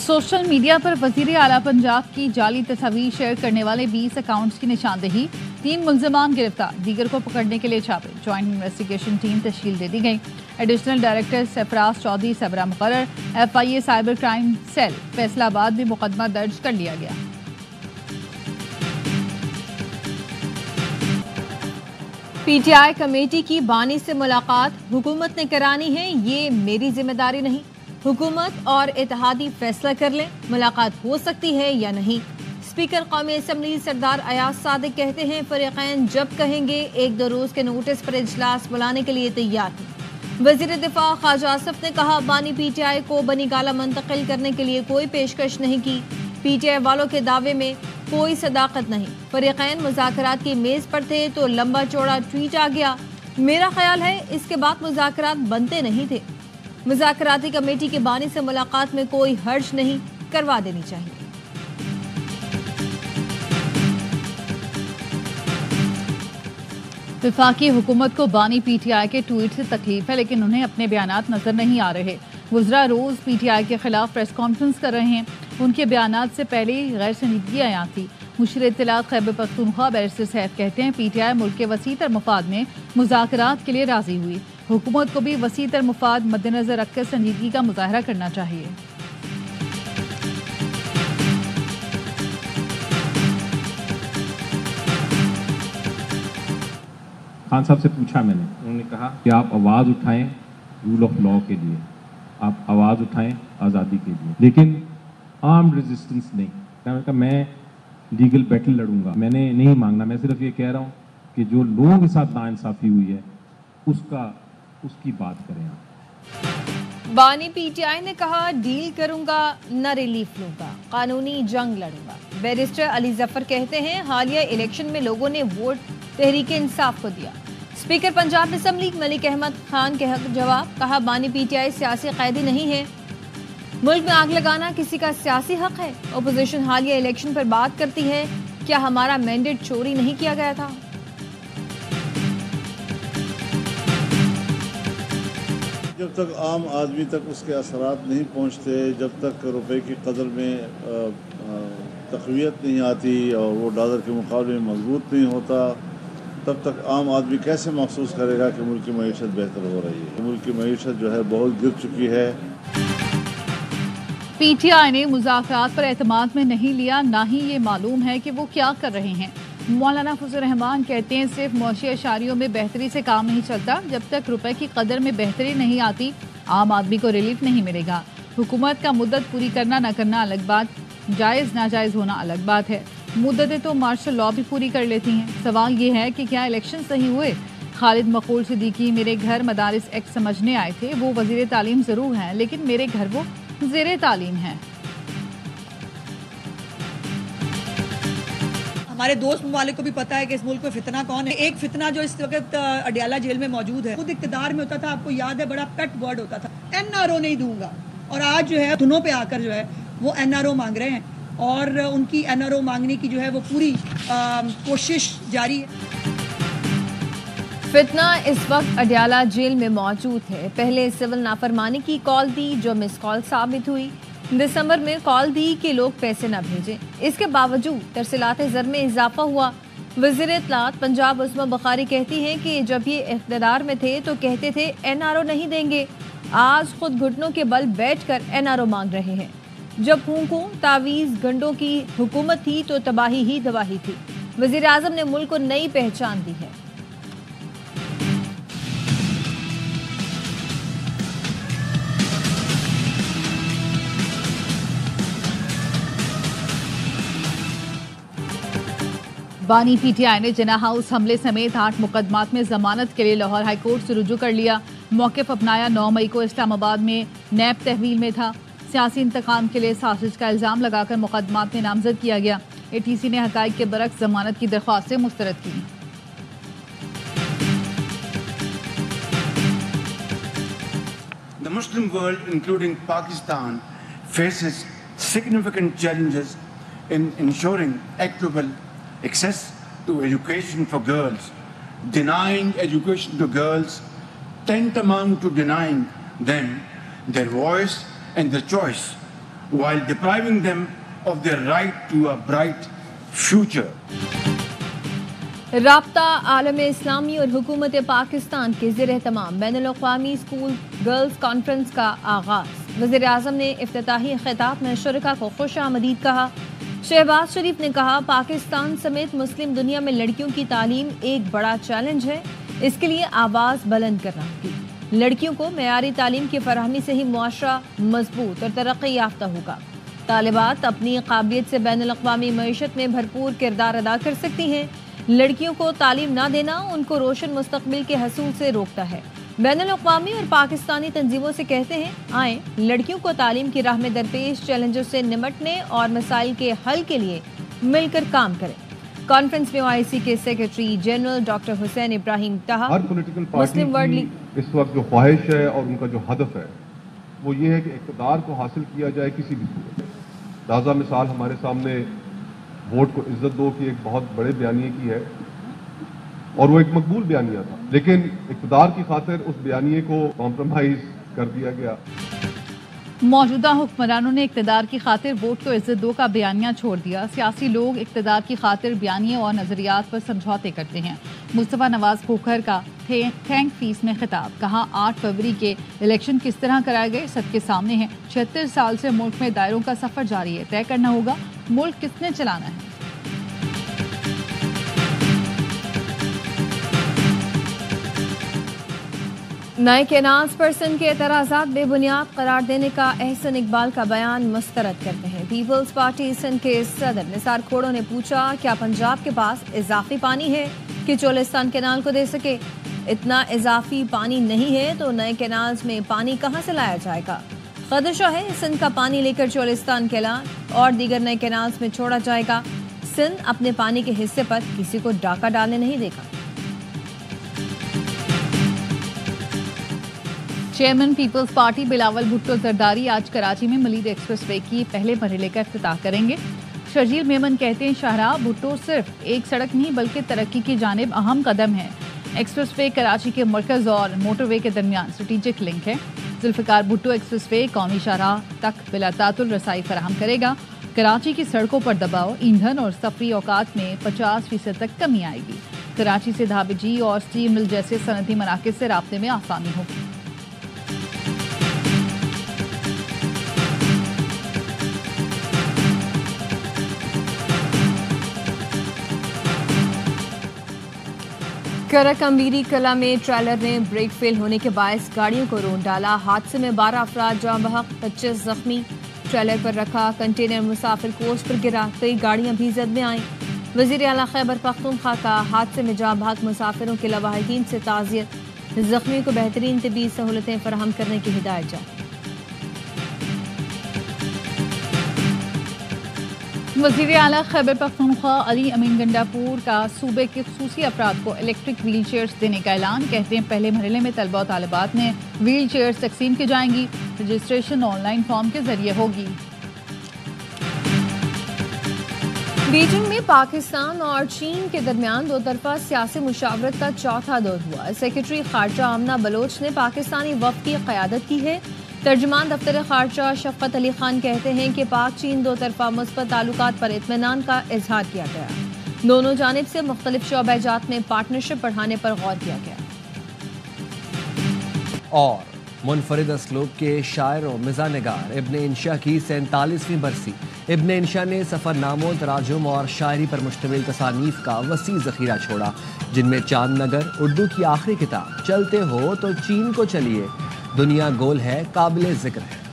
Social media पर वजीर आला पंजाब की जाली तस्वीर शेयर करने वाले 20 अकाउंट्स की निशानदेही, 3 मुल्जिमान गिरफ्तार, दीगर को पकड़ने के लिए छापे, ज्वाइंट इन्वेस्टिगेशन टीम तश्कील दे दी गई। एडिशनल डायरेक्टर सरफराज चौधरी सबरा मुकर्रर, FIA cyber crime cell Faisalabad में मुकदमा दर्ज कर लिया गया। PTI कमेटी की बानी से मुलाकात हुकूमत ने करानी है, ये मेरी जिम्मेदारी नहीं। हुकूमत और इत्तेहादी फैसला कर लें मुलाकात हो सकती है या नहीं। स्पीकर कौमी असम्बली सरदार अयाज सादिक कहते हैं फरीकैन जब कहेंगे 1-2 रोज के नोटिस पर इजलास बुलाने के लिए तैयार हैं। वजीर दिफा ख्वाजा आसिफ ने कहा बानी PTI को बनी गाला मुंतकिल करने के लिए कोई पेशकश नहीं की। PTI वालों के दावे में कोई सदाकत नहीं। फरीकैन मुज़ाकरात की मेज पर थे तो लंबा चौड़ा ट्वीट आ गया। मेरा ख्याल है इसके बाद मुज़ाकरात बनते नहीं थे। मुज़ाकराती कमेटी के बानी से मुलाकात में कोई हर्ज नहीं, करवा देनी चाहिए। वफाकी हुकूमत को बानी PTI के ट्वीट से तकलीफ है, लेकिन उन्हें अपने बयानात नजर नहीं आ रहे। वज़रा रोज PTI के खिलाफ प्रेस कॉन्फ्रेंस कर रहे हैं। उनके बयानात से पहले ही गैर संजीदगी आया थी। मुशीर इत्तलात खैबर पख्तूनख्वा बैरिस्टर सैफ कहते हैं PTI मुल्क के वसीतर मफाद में मुज़ाकरात के लिए राजी हुई। हुकूमत को भी वसीतर मफाद मद्देनजर रखकर संजीदगी का मुजाहरा करना चाहिए। खान साहब से पूछा मैंने, उन्होंने कहा कि आप आवाज़ उठाएं रूल ऑफ लॉ के लिए, आप आवाज़ उठाएं आज़ादी के लिए, लेकिन आर्म्ड रेजिस्टेंस नहीं। मैंने कहा मैं लीगल बैटल लड़ूंगा, मैंने नहीं मांगना, मैं सिर्फ ये कह रहा हूँ कि जो लोगों के साथ नाइंसाफ़ी हुई है उसकी बात करें आप। बानी PTI ने कहा डील करूंगा न रिलीफ लूंगा, कानूनी जंग लड़ूंगा। बैरिस्टर अली जफर कहते हैं हालिया इलेक्शन में लोगों ने वोट तहरीके इंसाफ को दिया। स्पीकर पंजाब असम्बली मलिक अहमद खान के हक जवाब, कहा बानी PTI सियासी कैदी नहीं है। मुल्क में आग लगाना किसी का सियासी हक है। अपोजिशन हालिया इलेक्शन पर बात करती है, क्या हमारा मैंडेट चोरी नहीं किया गया था? जब तक आम आदमी तक उसके असरात नहीं पहुँचते, जब तक रुपए की कदर में तक़वियत नहीं आती और वो डॉलर के मुकाबले में मजबूत नहीं होता, तब तक आम आदमी कैसे महसूस करेगा कि मुल्क की मईशत बेहतर हो रही है। मुल्क की मईशत जो है बहुत गिर चुकी है। PTI ने मुज़ाकरात पर एतमाद में नहीं लिया, ना ही ये मालूम है कि वो क्या कर रहे हैं। मौलाना फजल रहमान कहते हैं सिर्फ मौशी अशारियों में बेहतरी से काम नहीं चलता, जब तक रुपए की कदर में बेहतरी नहीं आती आम आदमी को रिलीफ नहीं मिलेगा। हुकूमत का मुद्दत पूरी करना न करना अलग बात, जायज़ नाजायज़ होना अलग बात है। मुद्दतें तो मार्शल लॉ भी पूरी कर लेती हैं। सवाल ये है कि क्या इलेक्शन सही हुए? खालिद मकबूल सिद्दीकी मेरे घर मदारिस एक्ट समझने आए थे, वो वज़ीर तालीम ज़रूर हैं लेकिन मेरे घर वो ज़ेरे तालीम हैं। हमारे दोस्त ममालिक को भी पता है कि इस मुल्क में फितना कौन है। एक फितना जो इस वक्त अडियाला जेल में मौजूद है, खुद इक़्तिदार में होता था, आपको याद है, बड़ा पेट वर्ड होता था NRO नहीं दूंगा, और आज जो है धुनों पे आकर जो है वो NRO मांग रहे हैं और उनकी NRO मांगने की जो है वो पूरी कोशिश जारी है। फितना इस वक्त अडियाला जेल में मौजूद है। पहले सिविल नाफरमानी की कॉल दी जो मिस कॉल साबित हुई। दिसंबर में कॉल दी कि लोग पैसे न भेजें, इसके बावजूद तरसीलात ज़र में इजाफा हुआ। वज़ीर इत्तलात पंजाब उस्मा बुखारी कहती हैं कि जब ये इख्तियार में थे तो कहते थे NRO नहीं देंगे, आज खुद घुटनों के बल बैठकर NRO मांग रहे हैं। जब फूंकों तावीज़ गंडों की हुकूमत थी तो तबाही ही तबाही थी। वज़ीर आज़म ने मुल्क को नई पहचान दी है। बानी PTI ने जिना हाउस हमले समेत 8 मुकदमात में जमानत के लिए लाहौर हाई कोर्ट से रुजू कर लिया। मौक़िफ़ अपनाया। 9 मई को इस्लामाबाद में नैब तहवील में था। सियासी इंतकाम के लिए साजिश का इल्ज़ाम लगाकर मुकदमात में नामजद किया गया। ATC ने हक़ाइक़ के बरक्स जमानत की दरख्वास्तें मुस्तरद की। The Muslim world, including Pakistan, faces significant challenges in ensuring equitable access to education for girls. Denying education to girls tantamount to denying them their voice and their choice. while depriving them of their right to a bright future. राब्ता आलम इस्लामी और हुकूमत पाकिस्तान के ज़ेर-ए-तमाम बैनुल-अक़वामी school girls conference का आगाज़। वज़ीर आज़म ने इफ्तिताही ख़िताब में शुरका को खुश आमदीद कहा। शहबाज शरीफ ने कहा, पाकिस्तान समेत मुस्लिम दुनिया में लड़कियों की तालीम एक बड़ा चैलेंज है, इसके लिए आवाज़ बुलंद करना होगी। लड़कियों को मेयारी तालीम की फराहमी से ही मुआशरा मजबूत और तरक्की याफ्ता होगा। तालिबात अपनी काबिलियत से बैनुल-अक़वामी मईशत में भरपूर किरदार अदा कर सकती हैं। लड़कियों को तालीम ना देना उनको रोशन मुस्तकबिल के हसूल से रोकता है। बैनुल-अक़वामी और पाकिस्तानी तंजीमों से कहते हैं, आए लड़कियों को तालीम की राह में दरपेश चैलेंजों से निमटने और मसाइल के हल के लिए मिलकर काम करें। कॉन्फ्रेंस में OIC के secretary general doctor Hussain Ibrahim कहा, हर पॉलिटिकल पार्टी की इस वक्त जो ख्वाहिश है और उनका जो हदफ है वो ये है कि इक़्तिदार को हासिल किया जाए किसी भी सूरत में। ताज़ा मिसाल हमारे सामने वोट को इज्जत दो की एक बहुत बड़े बयानिए की है और वो एक मकबूल बयानिया था, लेकिन इक़्तिदार की खातिर उस बयानिए को कॉम्प्रोमाइज़ कर दिया गया। मौजूदा हुक्मरानों ने इक़्तिदार की खातिर वोट को इज्जत दो का बयानिया छोड़ दिया। सियासी लोग इक़्तिदार की खातिर बयानिए और नज़रियात पर समझौते करते हैं। मुस्तफ़ा नवाज खोखर का थैंक फीस में खिताब, कहा 8 फरवरी के इलेक्शन किस तरह कराए गए सबके सामने है। 76 साल से मुल्क में दायरों का सफ़र जारी है, तय करना होगा मुल्क किसने चलाना है। नए केनाल्स पर सिंध के एतराज़ात बेबुनियाद करार देने का एहसन इकबाल का बयान मुस्तरद करते हैं। पीपल्स पार्टी सिंध के सदर निसार खोड़ो ने पूछा, क्या पंजाब के पास इजाफी पानी है कि चोलिस्तान केनाल को दे सके? इतना इजाफी पानी नहीं है तो नए केनाल्स में पानी कहाँ से लाया जाएगा? खदशा है सिंध का पानी लेकर चोलिस्तान केनाल और दीगर नए केनाल्स में छोड़ा जाएगा। सिंध अपने पानी के हिस्से पर किसी को डाका डालने नहीं देगा। चेयरमैन पीपल्स पार्टी बिलावल भुट्टो जरदारी आज कराची में मलीद एक्सप्रेस वे की पहले मरहले का इफ्तिताह करेंगे। शर्जील मेमन कहते हैं, शाहराह भुट्टो सिर्फ एक सड़क नहीं बल्कि तरक्की की जानिब अहम कदम है। एक्सप्रेस वे कराची के मरकज़ और मोटरवे के दरमियान स्ट्रेटेजिक लिंक है। जुल्फ़िकार भुट्टो एक्सप्रेस वे कौमी शाहराह तक बिला तातुल रसाई फराहम करेगा। कराची की सड़कों पर दबाव, ईंधन और सफरी औकात में 50% तक कमी आएगी। कराची से धाबिजी और स्टील मिल जैसे सनती मराकज़ से राब्ते में आसानी होगी। करक अमीरी कला में ट्रेलर ने ब्रेक फेल होने के बायस गाड़ियों को रोन डाला। हादसे में 12 अफराद जाँ बहक, 25 जख्मी। ट्रेलर पर रखा कंटेनर मुसाफिर कोच पर गिरा, कई गाड़ियां भी जद में आईं। वज़ीर आला खैबर पख्तूनख्वा का हादसे में जाँ बहक मुसाफिरों के लवाहिदीन से ताज़ियत, जख्मियों को बेहतरीन तिबी सहूलतें फराहम करने की हिदायत जारी। वज़ीर आला खैबर पख्तूनख्वा अली अमीन गंडापुर का सूबे के खुसूसी अफराद को इलेक्ट्रिक व्हील चेयर्स देने का ऐलान। कहते हैं पहले मरहले में तलबा और तालिबात में व्हील चेयर्स तकसीम की जाएंगी। रजिस्ट्रेशन ऑनलाइन फॉर्म के जरिए होगी। बीजिंग में पाकिस्तान और चीन के दरमियान दो तरफा सियासी मुशावरत का चौथा दौर हुआ। सेक्रेटरी खारजा आमना बलोच ने पाकिस्तानी वफ़द की क़यादत की है। तर्जुमान दफ्तर खारजा शफ़क़त अली खान कहते हैं कि पाक चीन दो तरफा मुस्बत ताल्लुकात पर इत्मीनान का इजहार किया गया। दोनों जानिब से मुख्तलिफ शोबेजात में पार्टनरशिप बढ़ाने पर गौर किया गया। और मुनफरिद असलूब के शायर और मिज़ा निगार इब्न इंशा की 47वीं बरसी। इब्न इंशा ने सफ़रनामों, तराजुम और शायरी पर मुश्तमिल तसानीफ का वसी ज़ख़ीरा छोड़ा, जिनमें चांद नगर, उर्दू की आखिरी किताब, चलते हो तो चीन को चलिए, दुनिया गोल है काबिल ज़िक्र है।